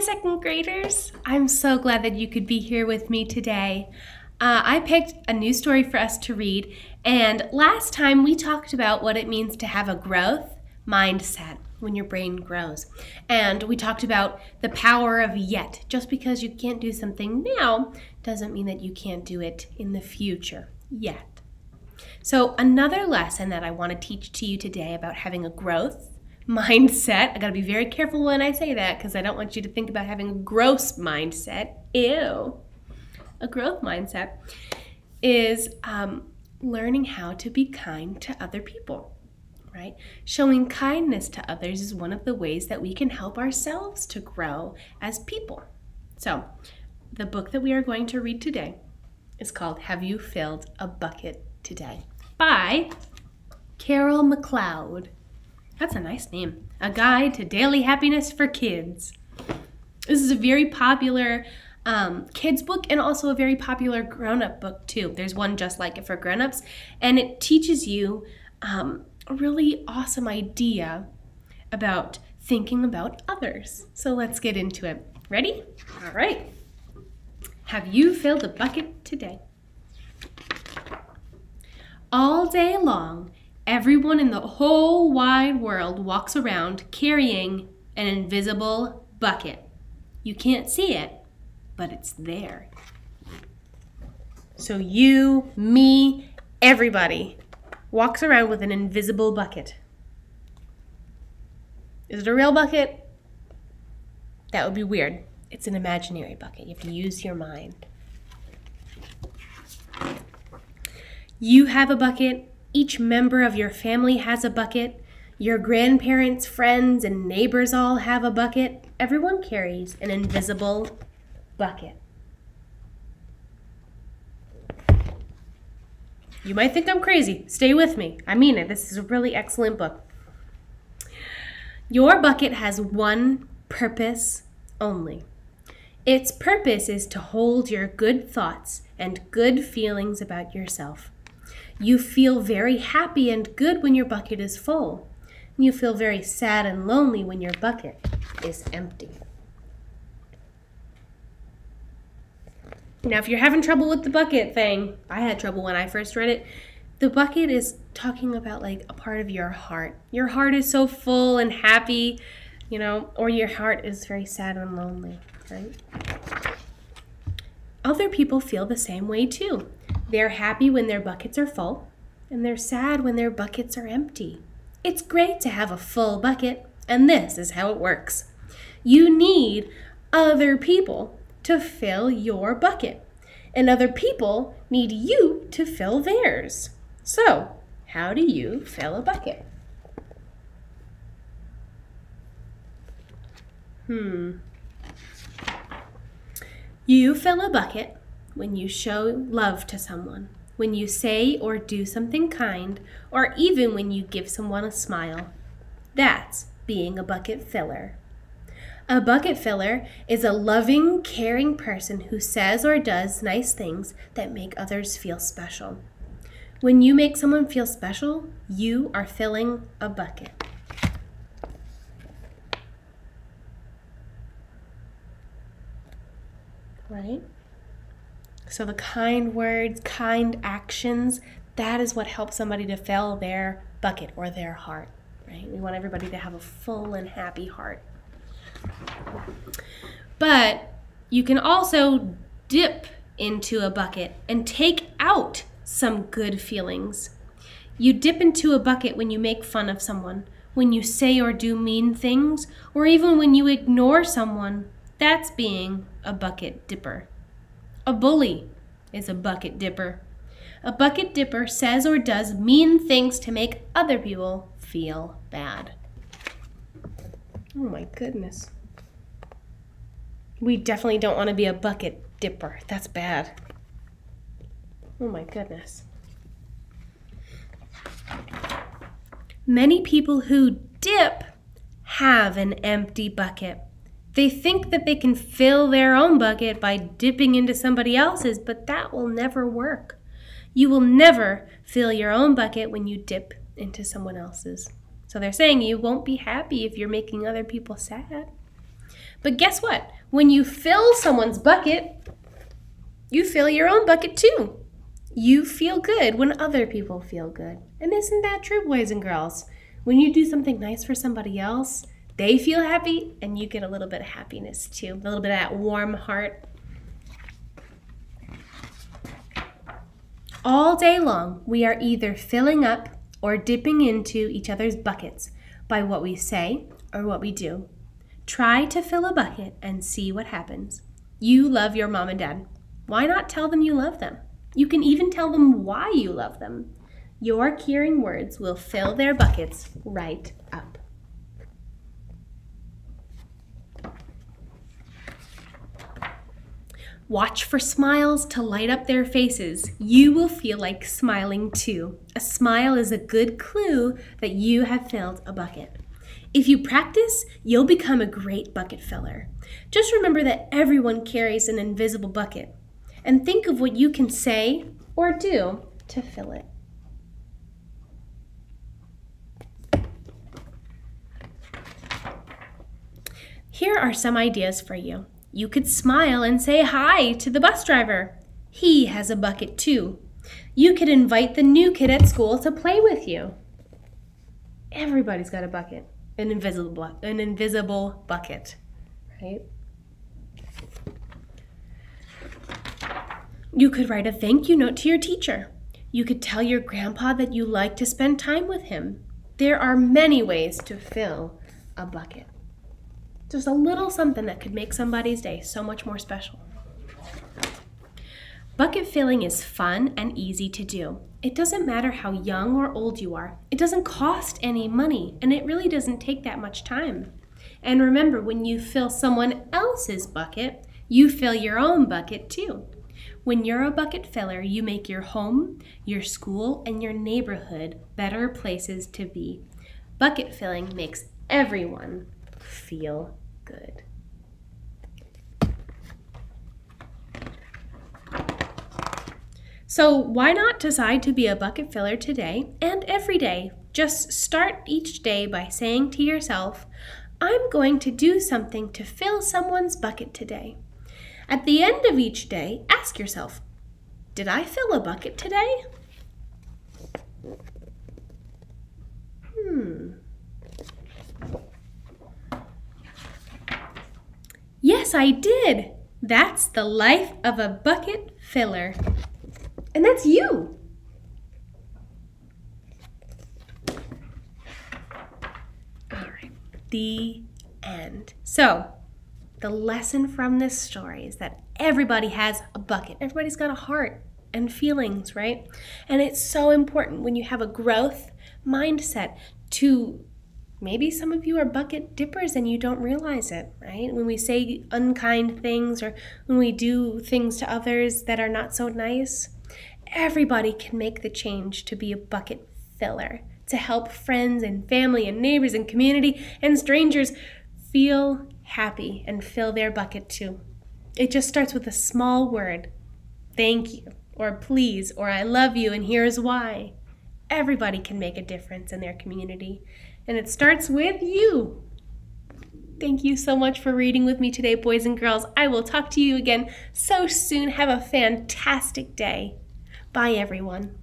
second graders. I'm so glad that you could be here with me today. I picked a new story for us to read, and last time we talked about what it means to have a growth mindset when your brain grows. And we talked about the power of yet. Just because you can't do something now doesn't mean that you can't do it in the future yet. So another lesson that I want to teach to you today about having a growth mindset. I gotta be very careful when I say that because I don't want you to think about having a gross mindset. Ew. A growth mindset is learning how to be kind to other people, right? Showing kindness to others is one of the ways that we can help ourselves to grow as people. So, the book that we are going to read today is called Have You Filled a Bucket Today? By Carol McLeod. That's a nice name. A Guide to Daily Happiness for Kids. This is a very popular kids book and also a very popular grown-up book too. There's one just like it for grown-ups, and it teaches you a really awesome idea about thinking about others. So let's get into it. Ready? All right. Have you filled a bucket today? All day long, everyone in the whole wide world walks around carrying an invisible bucket. You can't see it, but it's there. So you, me, everybody walks around with an invisible bucket. Is it a real bucket? That would be weird. It's an imaginary bucket. You have to use your mind. You have a bucket. Each member of your family has a bucket. Your grandparents, friends, and neighbors all have a bucket. Everyone carries an invisible bucket. You might think I'm crazy. Stay with me. I mean it. This is a really excellent book. Your bucket has one purpose only. Its purpose is to hold your good thoughts and good feelings about yourself. You feel very happy and good when your bucket is full. You feel very sad and lonely when your bucket is empty. Now, if you're having trouble with the bucket thing, I had trouble when I first read it. The bucket is talking about like a part of your heart. Your heart is so full and happy, you know, or your heart is very sad and lonely, right? Other people feel the same way too. They're happy when their buckets are full, and they're sad when their buckets are empty. It's great to have a full bucket, and this is how it works. You need other people to fill your bucket, and other people need you to fill theirs. So, how do you fill a bucket? You fill a bucket when you show love to someone, when you say or do something kind, or even when you give someone a smile. That's being a bucket filler. A bucket filler is a loving, caring person who says or does nice things that make others feel special. When you make someone feel special, you are filling a bucket. Right? So the kind words, kind actions, that is what helps somebody to fill their bucket or their heart, right? We want everybody to have a full and happy heart. But you can also dip into a bucket and take out some good feelings. You dip into a bucket when you make fun of someone, when you say or do mean things, or even when you ignore someone. That's being a bucket dipper. A bully is a bucket dipper. A bucket dipper says or does mean things to make other people feel bad. Oh my goodness. We definitely don't want to be a bucket dipper. That's bad. Oh my goodness. Many people who dip have an empty bucket. They think that they can fill their own bucket by dipping into somebody else's, but that will never work. You will never fill your own bucket when you dip into someone else's. So they're saying you won't be happy if you're making other people sad. But guess what? When you fill someone's bucket, you fill your own bucket too. You feel good when other people feel good. And isn't that true, boys and girls? When you do something nice for somebody else, they feel happy and you get a little bit of happiness too, a little bit of that warm heart. All day long, we are either filling up or dipping into each other's buckets by what we say or what we do. Try to fill a bucket and see what happens. You love your mom and dad. Why not tell them you love them? You can even tell them why you love them. Your caring words will fill their buckets right up. Watch for smiles to light up their faces. You will feel like smiling too. A smile is a good clue that you have filled a bucket. If you practice, you'll become a great bucket filler. Just remember that everyone carries an invisible bucket, and think of what you can say or do to fill it. Here are some ideas for you. You could smile and say hi to the bus driver. He has a bucket too. You could invite the new kid at school to play with you. Everybody's got a bucket, an invisible bucket, right? You could write a thank you note to your teacher. You could tell your grandpa that you like to spend time with him. There are many ways to fill a bucket. Just a little something that could make somebody's day so much more special. Bucket filling is fun and easy to do. It doesn't matter how young or old you are. It doesn't cost any money, and it really doesn't take that much time. And remember, when you fill someone else's bucket, you fill your own bucket too. When you're a bucket filler, you make your home, your school, and your neighborhood better places to be. Bucket filling makes everyone feel good. So why not decide to be a bucket filler today and every day? Just start each day by saying to yourself, I'm going to do something to fill someone's bucket today. At the end of each day, ask yourself, did I fill a bucket today? Yes, I did. That's the life of a bucket filler. And that's you. All right, the end. So, the lesson from this story is that everybody has a bucket. Everybody's got a heart and feelings, right? And it's so important when you have a growth mindset to maybe some of you are bucket dippers and you don't realize it, right? When we say unkind things or when we do things to others that are not so nice, everybody can make the change to be a bucket filler, to help friends and family and neighbors and community and strangers feel happy and fill their bucket too. It just starts with a small word, thank you, or please, or I love you, and here's why. Everybody can make a difference in their community, and it starts with you. Thank you so much for reading with me today, boys and girls. I will talk to you again so soon. Have a fantastic day. Bye, everyone.